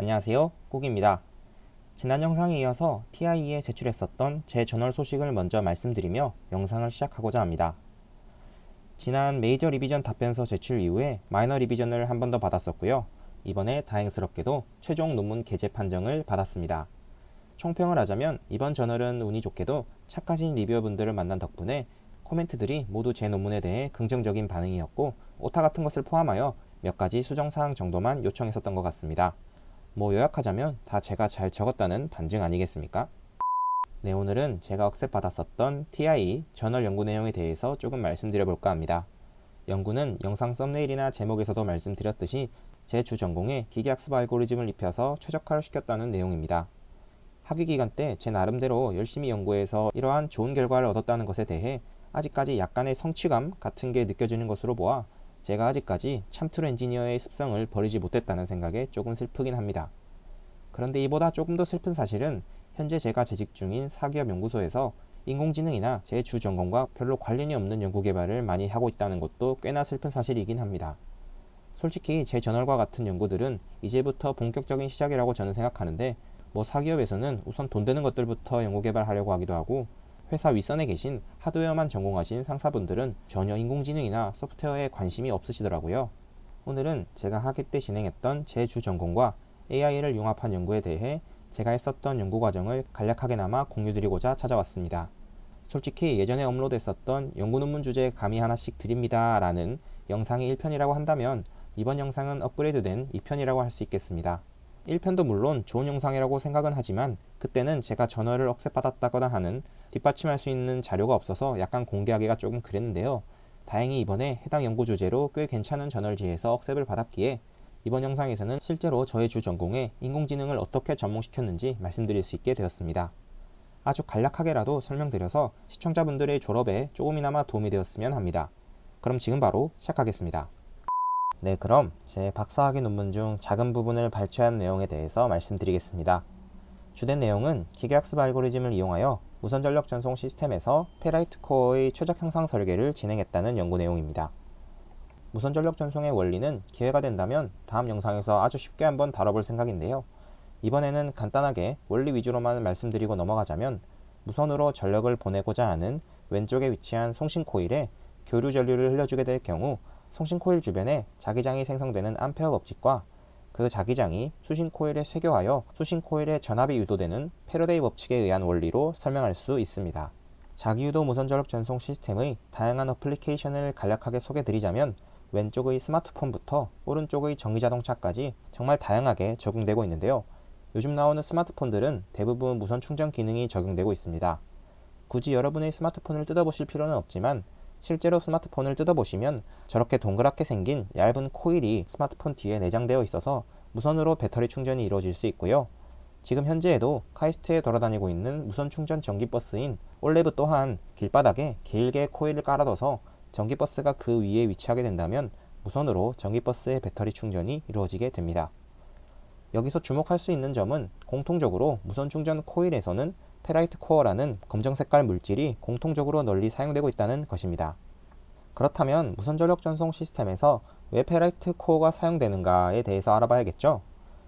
안녕하세요, 꾹입니다. 지난 영상에 이어서 TIE에 제출했었던 제 저널 소식을 먼저 말씀드리며 영상을 시작하고자 합니다. 지난 메이저 리비전 답변서 제출 이후에 마이너 리비전을 한 번 더 받았었고요. 이번에 다행스럽게도 최종 논문 게재 판정을 받았습니다. 총평을 하자면 이번 저널은 운이 좋게도 착하신 리뷰어분들을 만난 덕분에 코멘트들이 모두 제 논문에 대해 긍정적인 반응이었고 오타 같은 것을 포함하여 몇 가지 수정사항 정도만 요청했었던 것 같습니다. 요약하자면 다 제가 잘 적었다는 반증 아니겠습니까? 네, 오늘은 제가 억셉받았었던 TIE 저널 연구 내용에 대해서 조금 말씀드려볼까 합니다. 연구는 영상 썸네일이나 제목에서도 말씀드렸듯이 제 주 전공에 기계학습 알고리즘을 입혀서 최적화를 시켰다는 내용입니다. 학위기간 때 제 나름대로 열심히 연구해서 이러한 좋은 결과를 얻었다는 것에 대해 아직까지 약간의 성취감 같은 게 느껴지는 것으로 보아 제가 아직까지 참트루 엔지니어의 습성을 버리지 못했다는 생각에 조금 슬프긴 합니다. 그런데 이보다 조금 더 슬픈 사실은 현재 제가 재직 중인 사기업 연구소에서 인공지능이나 제 주 전공과 별로 관련이 없는 연구개발을 많이 하고 있다는 것도 꽤나 슬픈 사실이긴 합니다. 솔직히 제 저널과 같은 연구들은 이제부터 본격적인 시작이라고 저는 생각하는데 사기업에서는 우선 돈 되는 것들부터 연구개발하려고 하기도 하고 회사 윗선에 계신 하드웨어만 전공하신 상사분들은 전혀 인공지능이나 소프트웨어에 관심이 없으시더라고요. 오늘은 제가 학위 때 진행했던 제 주 전공과 AI를 융합한 연구에 대해 제가 했었던 연구 과정을 간략하게나마 공유드리고자 찾아왔습니다. 솔직히 예전에 업로드했었던 연구 논문 주제 감히 하나씩 드립니다 라는 영상이 1편이라고 한다면 이번 영상은 업그레이드된 2편이라고 할 수 있겠습니다. 1편도 물론 좋은 영상이라고 생각은 하지만 그때는 제가 전화를 억셉받았다거나 하는 뒷받침할 수 있는 자료가 없어서 약간 공개하기가 조금 그랬는데요. 다행히 이번에 해당 연구 주제로 꽤 괜찮은 저널지에서 억셉을 받았기에 이번 영상에서는 실제로 저의 주 전공에 인공지능을 어떻게 접목시켰는지 말씀드릴 수 있게 되었습니다. 아주 간략하게라도 설명드려서 시청자분들의 졸업에 조금이나마 도움이 되었으면 합니다. 그럼 지금 바로 시작하겠습니다. 네, 그럼 제 박사학위 논문 중 작은 부분을 발췌한 내용에 대해서 말씀드리겠습니다. 주된 내용은 기계학습 알고리즘을 이용하여 무선전력 전송 시스템에서 페라이트 코어의 최적 형상 설계를 진행했다는 연구 내용입니다. 무선전력 전송의 원리는 기회가 된다면 다음 영상에서 아주 쉽게 한번 다뤄볼 생각인데요. 이번에는 간단하게 원리 위주로만 말씀드리고 넘어가자면 무선으로 전력을 보내고자 하는 왼쪽에 위치한 송신 코일에 교류 전류를 흘려주게 될 경우 송신 코일 주변에 자기장이 생성되는 암페어 법칙과 그 자기장이 수신 코일에 쇄교하여 수신 코일에 전압이 유도되는 패러데이 법칙에 의한 원리로 설명할 수 있습니다. 자기유도 무선전력 전송 시스템의 다양한 어플리케이션을 간략하게 소개드리자면 왼쪽의 스마트폰부터 오른쪽의 전기자동차까지 정말 다양하게 적용되고 있는데요. 요즘 나오는 스마트폰들은 대부분 무선 충전 기능이 적용되고 있습니다. 굳이 여러분의 스마트폰을 뜯어보실 필요는 없지만 실제로 스마트폰을 뜯어보시면 저렇게 동그랗게 생긴 얇은 코일이 스마트폰 뒤에 내장되어 있어서 무선으로 배터리 충전이 이루어질 수 있고요. 지금 현재에도 카이스트에 돌아다니고 있는 무선 충전 전기버스인 올레브 또한 길바닥에 길게 코일을 깔아둬서 전기버스가 그 위에 위치하게 된다면 무선으로 전기버스의 배터리 충전이 이루어지게 됩니다. 여기서 주목할 수 있는 점은 공통적으로 무선 충전 코일에서는 페라이트 코어라는 검정 색깔 물질이 공통적으로 널리 사용되고 있다는 것입니다. 그렇다면 무선 전력 전송 시스템에서 왜 페라이트 코어가 사용되는가에 대해서 알아봐야겠죠.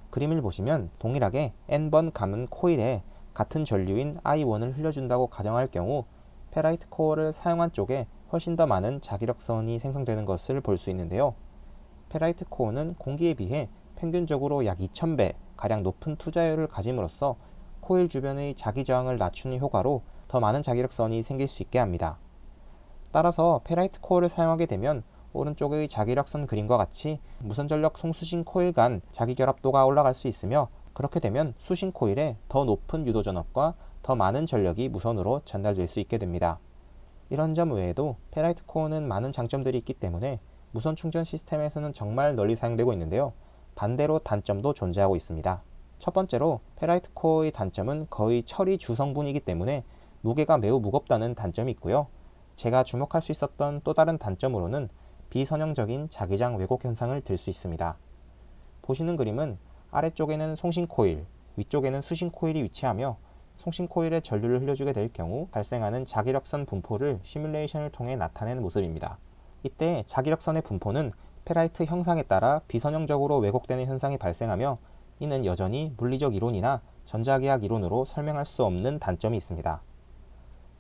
그림을 보시면 동일하게 n번 감은 코일에 같은 전류인 I1을 흘려준다고 가정할 경우 페라이트 코어를 사용한 쪽에 훨씬 더 많은 자기력선이 생성되는 것을 볼 수 있는데요. 페라이트 코어는 공기에 비해 평균적으로 약 2000배 가량 높은 투자율을 가짐으로써 코일 주변의 자기 저항을 낮추는 효과로 더 많은 자기력선이 생길 수 있게 합니다. 따라서 페라이트 코어를 사용하게 되면 오른쪽의 자기력선 그림과 같이 무선전력 송수신 코일 간 자기결합도가 올라갈 수 있으며 그렇게 되면 수신 코일에 더 높은 유도 전압과 더 많은 전력이 무선으로 전달될 수 있게 됩니다. 이런 점 외에도 페라이트 코어는 많은 장점들이 있기 때문에 무선 충전 시스템에서는 정말 널리 사용되고 있는데요. 반대로 단점도 존재하고 있습니다. 첫 번째로 페라이트 코어의 단점은 거의 처리 주성분이기 때문에 무게가 매우 무겁다는 단점이 있고요. 제가 주목할 수 있었던 또 다른 단점으로는 비선형적인 자기장 왜곡 현상을 들 수 있습니다. 보시는 그림은 아래쪽에는 송신 코일, 위쪽에는 수신 코일이 위치하며 송신 코일에 전류를 흘려주게 될 경우 발생하는 자기력선 분포를 시뮬레이션을 통해 나타낸 모습입니다. 이때 자기력선의 분포는 페라이트 형상에 따라 비선형적으로 왜곡되는 현상이 발생하며 이는 여전히 물리적 이론이나 전자계학 이론으로 설명할 수 없는 단점이 있습니다.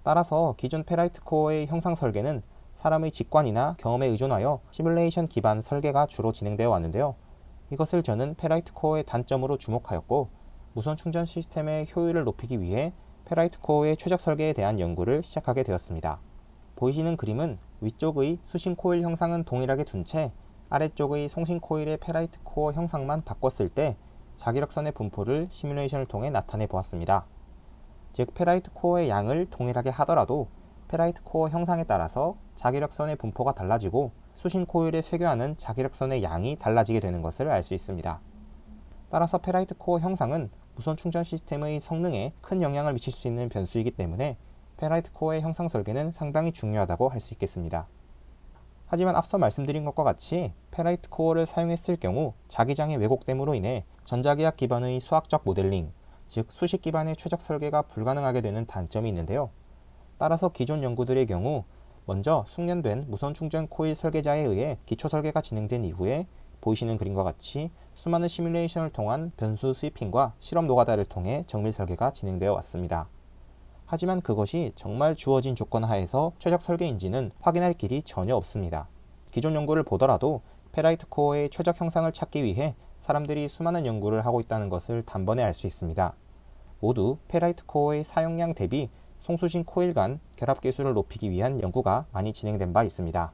따라서 기존 페라이트 코어의 형상 설계는 사람의 직관이나 경험에 의존하여 시뮬레이션 기반 설계가 주로 진행되어 왔는데요. 이것을 저는 페라이트 코어의 단점으로 주목하였고, 무선 충전 시스템의 효율을 높이기 위해 페라이트 코어의 최적 설계에 대한 연구를 시작하게 되었습니다. 보이시는 그림은 위쪽의 수신 코일 형상은 동일하게 둔 채 아래쪽의 송신 코일의 페라이트 코어 형상만 바꿨을 때 자기력선의 분포를 시뮬레이션을 통해 나타내 보았습니다. 즉, 페라이트 코어의 양을 동일하게 하더라도 페라이트 코어 형상에 따라서 자기력선의 분포가 달라지고 수신 코일에 쇄교하는 자기력선의 양이 달라지게 되는 것을 알 수 있습니다. 따라서 페라이트 코어 형상은 무선 충전 시스템의 성능에 큰 영향을 미칠 수 있는 변수이기 때문에 페라이트 코어의 형상 설계는 상당히 중요하다고 할 수 있겠습니다. 하지만 앞서 말씀드린 것과 같이 페라이트 코어를 사용했을 경우 자기장의 왜곡됨으로 인해 전자계학 기반의 수학적 모델링, 즉 수식 기반의 최적 설계가 불가능하게 되는 단점이 있는데요. 따라서 기존 연구들의 경우 먼저 숙련된 무선 충전 코일 설계자에 의해 기초 설계가 진행된 이후에 보이시는 그림과 같이 수많은 시뮬레이션을 통한 변수 스위핑과 실험 노가다를 통해 정밀 설계가 진행되어 왔습니다. 하지만 그것이 정말 주어진 조건 하에서 최적 설계인지는 확인할 길이 전혀 없습니다. 기존 연구를 보더라도 페라이트 코어의 최적 형상을 찾기 위해 사람들이 수많은 연구를 하고 있다는 것을 단번에 알 수 있습니다. 모두 페라이트 코어의 사용량 대비 송수신 코일 간 결합 계수를 높이기 위한 연구가 많이 진행된 바 있습니다.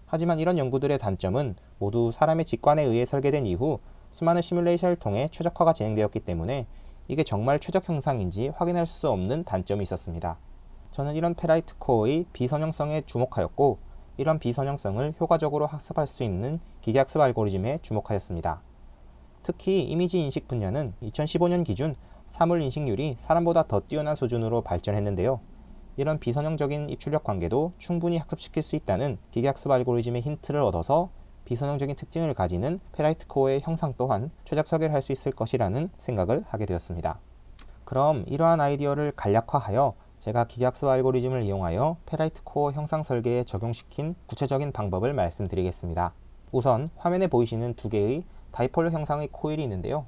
하지만 이런 연구들의 단점은 모두 사람의 직관에 의해 설계된 이후 수많은 시뮬레이션을 통해 최적화가 진행되었기 때문에 이게 정말 최적 형상인지 확인할 수 없는 단점이 있었습니다. 저는 이런 페라이트 코어의 비선형성에 주목하였고, 이런 비선형성을 효과적으로 학습할 수 있는 기계학습 알고리즘에 주목하였습니다. 특히 이미지 인식 분야는 2015년 기준 사물 인식률이 사람보다 더 뛰어난 수준으로 발전했는데요. 이런 비선형적인 입출력 관계도 충분히 학습시킬 수 있다는 기계학습 알고리즘의 힌트를 얻어서 비선형적인 특징을 가지는 페라이트 코어의 형상 또한 최적 설계를 할 수 있을 것이라는 생각을 하게 되었습니다. 그럼 이러한 아이디어를 간략화하여 제가 기계학습 알고리즘을 이용하여 페라이트 코어 형상 설계에 적용시킨 구체적인 방법을 말씀드리겠습니다. 우선 화면에 보이시는 두 개의 다이폴 형상의 코일이 있는데요.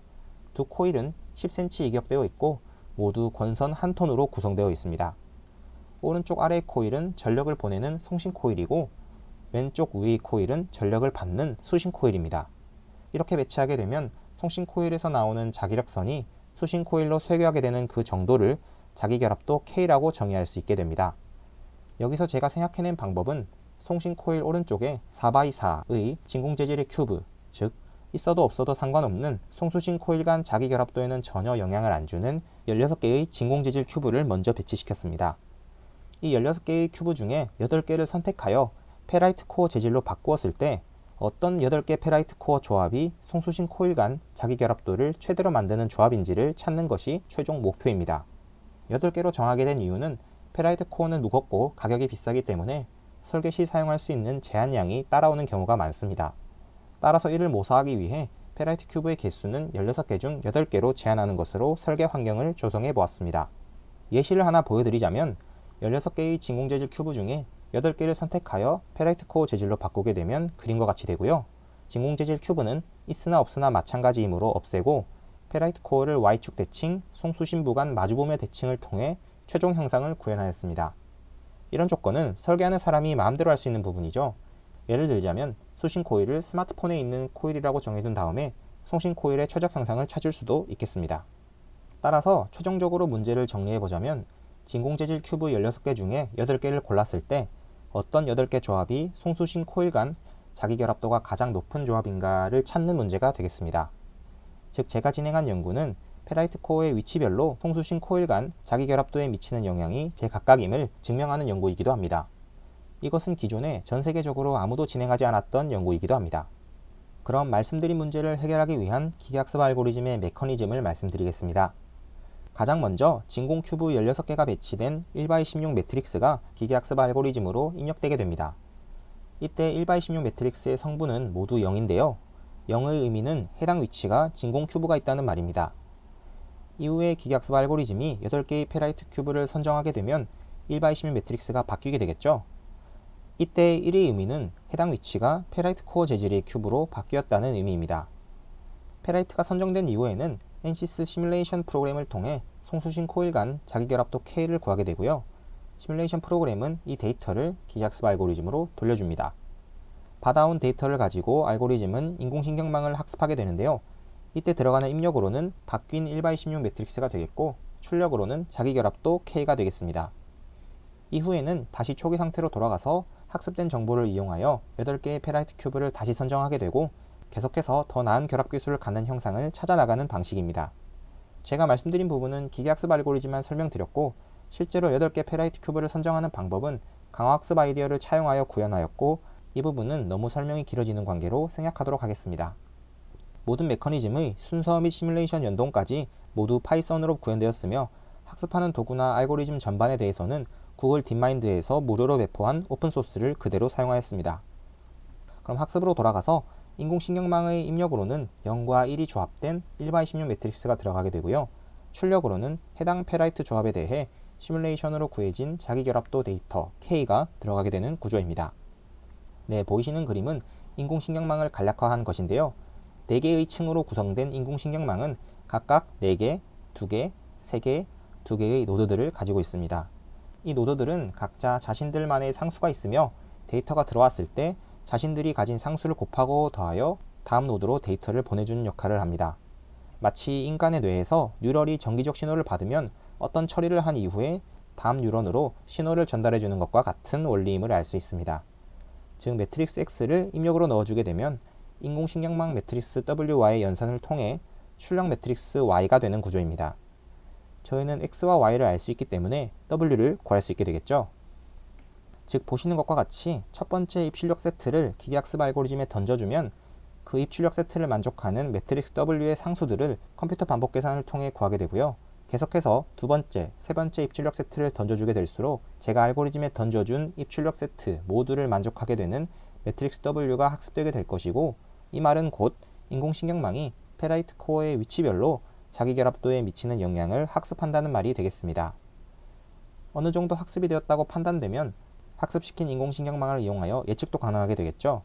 두 코일은 10cm 이격되어 있고 모두 권선 한 톤으로 구성되어 있습니다. 오른쪽 아래의 코일은 전력을 보내는 송신 코일이고 왼쪽 위의 코일은 전력을 받는 수신 코일입니다. 이렇게 배치하게 되면 송신 코일에서 나오는 자기력선이 수신 코일로 쇄교하게 되는 그 정도를 자기결합도 K라고 정의할 수 있게 됩니다. 여기서 제가 생각해낸 방법은 송신 코일 오른쪽에 4x4의 진공재질의 큐브, 즉 있어도 없어도 상관없는 송수신 코일 간 자기결합도에는 전혀 영향을 안 주는 16개의 진공재질 큐브를 먼저 배치시켰습니다. 이 16개의 큐브 중에 8개를 선택하여 페라이트 코어 재질로 바꾸었을 때 어떤 8개 페라이트 코어 조합이 송수신 코일 간 자기결합도를 최대로 만드는 조합인지를 찾는 것이 최종 목표입니다. 8개로 정하게 된 이유는 페라이트 코어는 무겁고 가격이 비싸기 때문에 설계 시 사용할 수 있는 제한량이 따라오는 경우가 많습니다. 따라서 이를 모사하기 위해 페라이트 큐브의 개수는 16개 중 8개로 제한하는 것으로 설계 환경을 조성해 보았습니다. 예시를 하나 보여드리자면 16개의 진공재질 큐브 중에 8개를 선택하여 페라이트 코어 재질로 바꾸게 되면 그림과 같이 되고요. 진공재질 큐브는 있으나 없으나 마찬가지이므로 없애고 페라이트 코어를 Y축 대칭, 송수신부 간 마주보며 대칭을 통해 최종 형상을 구현하였습니다. 이런 조건은 설계하는 사람이 마음대로 할 수 있는 부분이죠. 예를 들자면 수신 코일을 스마트폰에 있는 코일이라고 정해둔 다음에 송신 코일의 최적 형상을 찾을 수도 있겠습니다. 따라서 최종적으로 문제를 정리해보자면 진공재질 큐브 16개 중에 8개를 골랐을 때 어떤 8개 조합이 송수신 코일 간 자기결합도가 가장 높은 조합인가를 찾는 문제가 되겠습니다. 즉 제가 진행한 연구는 페라이트 코어의 위치별로 송수신 코일 간 자기결합도에 미치는 영향이 제각각임을 증명하는 연구이기도 합니다. 이것은 기존에 전 세계적으로 아무도 진행하지 않았던 연구이기도 합니다. 그럼 말씀드린 문제를 해결하기 위한 기계학습 알고리즘의 메커니즘을 말씀드리겠습니다. 가장 먼저 진공 큐브 16개가 배치된 1x16 매트릭스가 기계학습 알고리즘으로 입력되게 됩니다. 이때 1x16 매트릭스의 성분은 모두 0인데요. 0의 의미는 해당 위치가 진공 큐브가 있다는 말입니다. 이후에 기계학습 알고리즘이 8개의 페라이트 큐브를 선정하게 되면 1x16 매트릭스가 바뀌게 되겠죠. 이때 1의 의미는 해당 위치가 페라이트 코어 재질의 큐브로 바뀌었다는 의미입니다. 페라이트가 선정된 이후에는 NCIS 시뮬레이션 프로그램을 통해 송수신 코일 간 자기결합도 K를 구하게 되고요. 시뮬레이션 프로그램은 이 데이터를 기계학습 알고리즘으로 돌려줍니다. 받아온 데이터를 가지고 알고리즘은 인공신경망을 학습하게 되는데요. 이때 들어가는 입력으로는 바뀐 1x16 매트릭스가 되겠고 출력으로는 자기결합도 K가 되겠습니다. 이후에는 다시 초기 상태로 돌아가서 학습된 정보를 이용하여 8개의 페라이트 큐브를 다시 선정하게 되고 계속해서 더 나은 결합 기술을 갖는 형상을 찾아나가는 방식입니다. 제가 말씀드린 부분은 기계학습 알고리즘만 설명드렸고 실제로 8개 페라이트 큐브를 선정하는 방법은 강화학습 아이디어를 차용하여 구현하였고 이 부분은 너무 설명이 길어지는 관계로 생략하도록 하겠습니다. 모든 메커니즘의 순서 및 시뮬레이션 연동까지 모두 파이썬으로 구현되었으며 학습하는 도구나 알고리즘 전반에 대해서는 구글 딥마인드에서 무료로 배포한 오픈소스를 그대로 사용하였습니다. 그럼 학습으로 돌아가서 인공신경망의 입력으로는 0과 1이 조합된 1x16 매트릭스가 들어가게 되고요. 출력으로는 해당 페라이트 조합에 대해 시뮬레이션으로 구해진 자기결합도 데이터 K가 들어가게 되는 구조입니다. 네, 보이시는 그림은 인공신경망을 간략화한 것인데요. 4개의 층으로 구성된 인공신경망은 각각 4개, 2개, 3개, 2개의 노드들을 가지고 있습니다. 이 노드들은 각자 자신들만의 상수가 있으며 데이터가 들어왔을 때 자신들이 가진 상수를 곱하고 더하여 다음 노드로 데이터를 보내주는 역할을 합니다. 마치 인간의 뇌에서 뉴럴이 전기적 신호를 받으면 어떤 처리를 한 이후에 다음 뉴런으로 신호를 전달해 주는 것과 같은 원리임을 알 수 있습니다. 즉 매트릭스 X를 입력으로 넣어주게 되면 인공신경망 매트릭스 W와의 연산을 통해 출력 매트릭스 Y가 되는 구조입니다. 저희는 X와 Y를 알 수 있기 때문에 W를 구할 수 있게 되겠죠. 즉 보시는 것과 같이 첫 번째 입출력 세트를 기계학습 알고리즘에 던져주면 그 입출력 세트를 만족하는 매트릭스 W의 상수들을 컴퓨터 반복 계산을 통해 구하게 되고요. 계속해서 두 번째, 세 번째 입출력 세트를 던져주게 될수록 제가 알고리즘에 던져준 입출력 세트 모두를 만족하게 되는 매트릭스 W가 학습되게 될 것이고 이 말은 곧 인공신경망이 페라이트 코어의 위치별로 자기결합도에 미치는 영향을 학습한다는 말이 되겠습니다. 어느 정도 학습이 되었다고 판단되면 학습시킨 인공신경망을 이용하여 예측도 가능하게 되겠죠.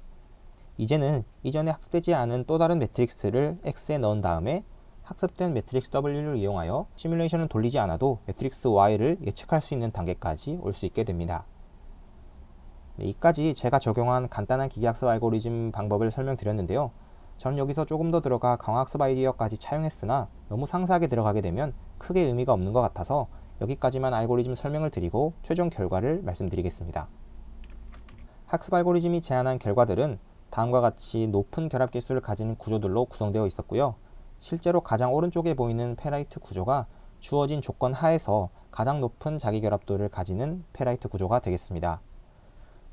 이제는 이전에 학습되지 않은 또 다른 매트릭스를 X에 넣은 다음에 학습된 매트릭스 W를 이용하여 시뮬레이션을 돌리지 않아도 매트릭스 Y를 예측할 수 있는 단계까지 올 수 있게 됩니다. 네, 이까지 제가 적용한 간단한 기계학습 알고리즘 방법을 설명드렸는데요. 전 여기서 조금 더 들어가 강화학습 아이디어까지 차용했으나 너무 상세하게 들어가게 되면 크게 의미가 없는 것 같아서 여기까지만 알고리즘 설명을 드리고 최종 결과를 말씀드리겠습니다. 학습 알고리즘이 제안한 결과들은 다음과 같이 높은 결합 개수를 가진 구조들로 구성되어 있었고요. 실제로 가장 오른쪽에 보이는 페라이트 구조가 주어진 조건 하에서 가장 높은 자기결합도를 가지는 페라이트 구조가 되겠습니다.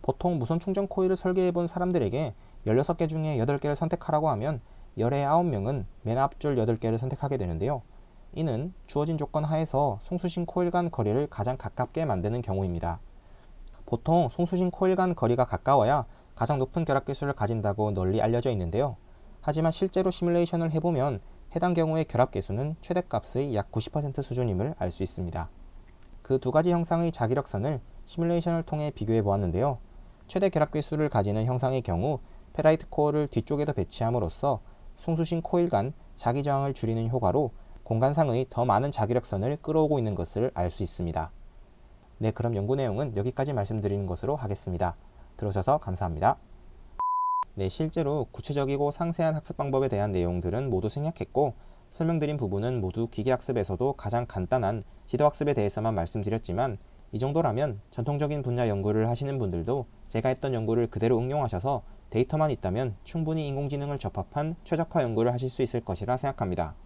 보통 무선 충전 코일을 설계해 본 사람들에게 16개 중에 8개를 선택하라고 하면 열의 9명은 맨 앞줄 8개를 선택하게 되는데요. 이는 주어진 조건 하에서 송수신 코일 간 거리를 가장 가깝게 만드는 경우입니다. 보통 송수신 코일 간 거리가 가까워야 가장 높은 결합 개수를 가진다고 널리 알려져 있는데요. 하지만 실제로 시뮬레이션을 해보면 해당 경우의 결합 개수는 최대값의 약 90% 수준임을 알 수 있습니다. 그 두 가지 형상의 자기력선을 시뮬레이션을 통해 비교해 보았는데요. 최대 결합 개수를 가지는 형상의 경우 페라이트 코어를 뒤쪽에도 배치함으로써 송수신 코일 간 자기 저항을 줄이는 효과로 공간상의 더 많은 자기력선을 끌어오고 있는 것을 알 수 있습니다. 네, 그럼 연구 내용은 여기까지 말씀드리는 것으로 하겠습니다. 들어주셔서 감사합니다. 네, 실제로 구체적이고 상세한 학습 방법에 대한 내용들은 모두 생략했고 설명드린 부분은 모두 기계학습에서도 가장 간단한 지도학습에 대해서만 말씀드렸지만 이 정도라면 전통적인 분야 연구를 하시는 분들도 제가 했던 연구를 그대로 응용하셔서 데이터만 있다면 충분히 인공지능을 접합한 최적화 연구를 하실 수 있을 것이라 생각합니다.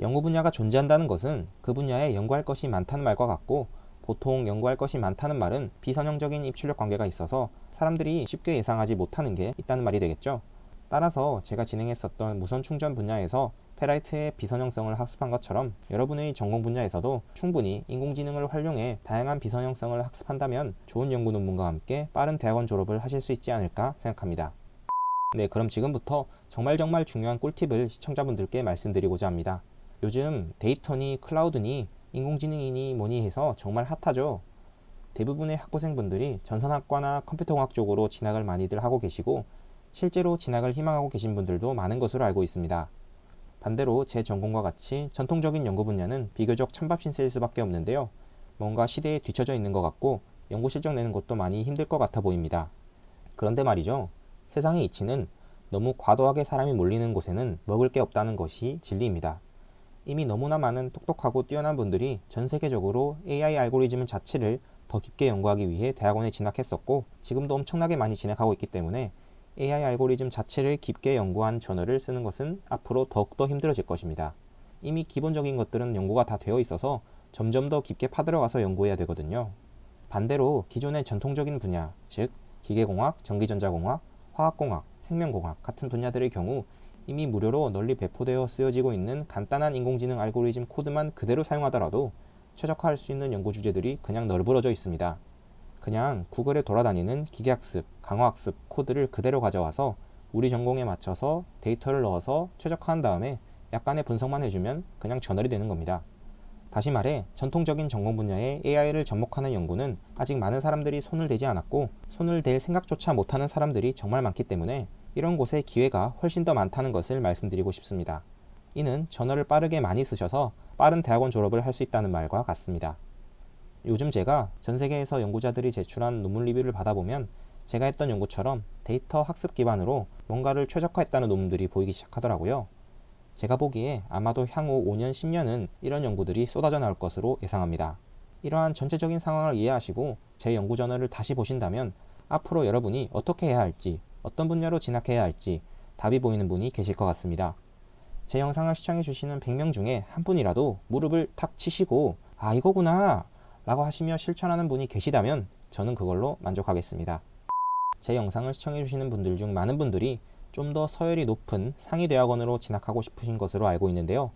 연구 분야가 존재한다는 것은 그 분야에 연구할 것이 많다는 말과 같고 보통 연구할 것이 많다는 말은 비선형적인 입출력 관계가 있어서 사람들이 쉽게 예상하지 못하는 게 있다는 말이 되겠죠. 따라서 제가 진행했었던 무선 충전 분야에서 페라이트의 비선형성을 학습한 것처럼 여러분의 전공 분야에서도 충분히 인공지능을 활용해 다양한 비선형성을 학습한다면 좋은 연구 논문과 함께 빠른 대학원 졸업을 하실 수 있지 않을까 생각합니다. 네, 그럼 지금부터 정말 중요한 꿀팁을 시청자분들께 말씀드리고자 합니다. 요즘 데이터니 클라우드니 인공지능이니 뭐니 해서 정말 핫하죠. 대부분의 학부생분들이 전산학과나 컴퓨터공학 쪽으로 진학을 많이들 하고 계시고 실제로 진학을 희망하고 계신 분들도 많은 것으로 알고 있습니다. 반대로 제 전공과 같이 전통적인 연구 분야는 비교적 찬밥 신세일 수밖에 없는데요. 뭔가 시대에 뒤처져 있는 것 같고 연구 실적 내는 것도 많이 힘들 것 같아 보입니다. 그런데 말이죠. 세상의 이치는 너무 과도하게 사람이 몰리는 곳에는 먹을 게 없다는 것이 진리입니다. 이미 너무나 많은 똑똑하고 뛰어난 분들이 전 세계적으로 AI 알고리즘 자체를 더 깊게 연구하기 위해 대학원에 진학했었고 지금도 엄청나게 많이 진행하고 있기 때문에 AI 알고리즘 자체를 깊게 연구한 저널을 쓰는 것은 앞으로 더욱더 힘들어질 것입니다. 이미 기본적인 것들은 연구가 다 되어 있어서 점점 더 깊게 파들어가서 연구해야 되거든요. 반대로 기존의 전통적인 분야, 즉 기계공학, 전기전자공학, 화학공학, 생명공학 같은 분야들의 경우 이미 무료로 널리 배포되어 쓰여지고 있는 간단한 인공지능 알고리즘 코드만 그대로 사용하더라도 최적화할 수 있는 연구 주제들이 그냥 널브러져 있습니다. 그냥 구글에 돌아다니는 기계학습, 강화학습 코드를 그대로 가져와서 우리 전공에 맞춰서 데이터를 넣어서 최적화한 다음에 약간의 분석만 해주면 그냥 저널이 되는 겁니다. 다시 말해 전통적인 전공 분야에 AI를 접목하는 연구는 아직 많은 사람들이 손을 대지 않았고 손을 댈 생각조차 못하는 사람들이 정말 많기 때문에 이런 곳에 기회가 훨씬 더 많다는 것을 말씀드리고 싶습니다. 이는 저널을 빠르게 많이 쓰셔서 빠른 대학원 졸업을 할 수 있다는 말과 같습니다. 요즘 제가 전 세계에서 연구자들이 제출한 논문 리뷰를 받아보면 제가 했던 연구처럼 데이터 학습 기반으로 뭔가를 최적화했다는 논문들이 보이기 시작하더라고요. 제가 보기에 아마도 향후 5년, 10년은 이런 연구들이 쏟아져 나올 것으로 예상합니다. 이러한 전체적인 상황을 이해하시고 제 연구 저널을 다시 보신다면 앞으로 여러분이 어떻게 해야 할지, 어떤 분야로 진학해야 할지 답이 보이는 분이 계실 것 같습니다. 제 영상을 시청해주시는 100명 중에 한 분이라도 무릎을 탁 치시고 아 이거구나 라고 하시며 실천하는 분이 계시다면 저는 그걸로 만족하겠습니다. 제 영상을 시청해주시는 분들 중 많은 분들이 좀 더 서열이 높은 상위 대학원으로 진학하고 싶으신 것으로 알고 있는데요.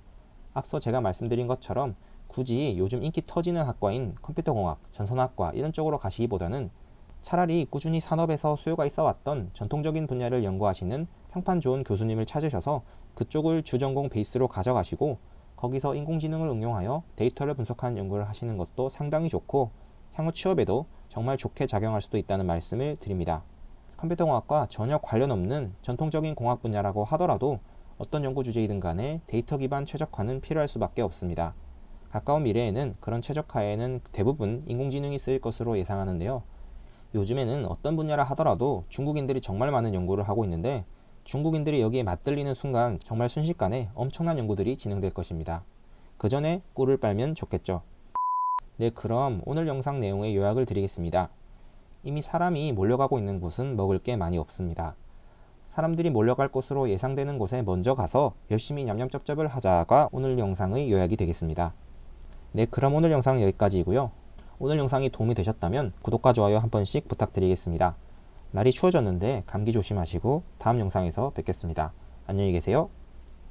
앞서 제가 말씀드린 것처럼 굳이 요즘 인기 터지는 학과인 컴퓨터공학, 전산학과 이런 쪽으로 가시기보다는 차라리 꾸준히 산업에서 수요가 있어 왔던 전통적인 분야를 연구하시는 평판 좋은 교수님을 찾으셔서 그쪽을 주전공 베이스로 가져가시고 거기서 인공지능을 응용하여 데이터를 분석하는 연구를 하시는 것도 상당히 좋고 향후 취업에도 정말 좋게 작용할 수도 있다는 말씀을 드립니다. 컴퓨터공학과 전혀 관련 없는 전통적인 공학 분야라고 하더라도 어떤 연구 주제이든 간에 데이터 기반 최적화는 필요할 수밖에 없습니다. 가까운 미래에는 그런 최적화에는 대부분 인공지능이 쓰일 것으로 예상하는데요. 요즘에는 어떤 분야라 하더라도 중국인들이 정말 많은 연구를 하고 있는데 중국인들이 여기에 맞들리는 순간 정말 순식간에 엄청난 연구들이 진행될 것입니다. 그 전에 꿀을 빨면 좋겠죠. 네, 그럼 오늘 영상 내용의 요약을 드리겠습니다. 이미 사람이 몰려가고 있는 곳은 먹을 게 많이 없습니다. 사람들이 몰려갈 곳으로 예상되는 곳에 먼저 가서 열심히 냠냠쩝쩝을 하자가 오늘 영상의 요약이 되겠습니다. 네, 그럼 오늘 영상은 여기까지이고요. 오늘 영상이 도움이 되셨다면 구독과 좋아요 한 번씩 부탁드리겠습니다. 날이 추워졌는데 감기 조심하시고 다음 영상에서 뵙겠습니다. 안녕히 계세요.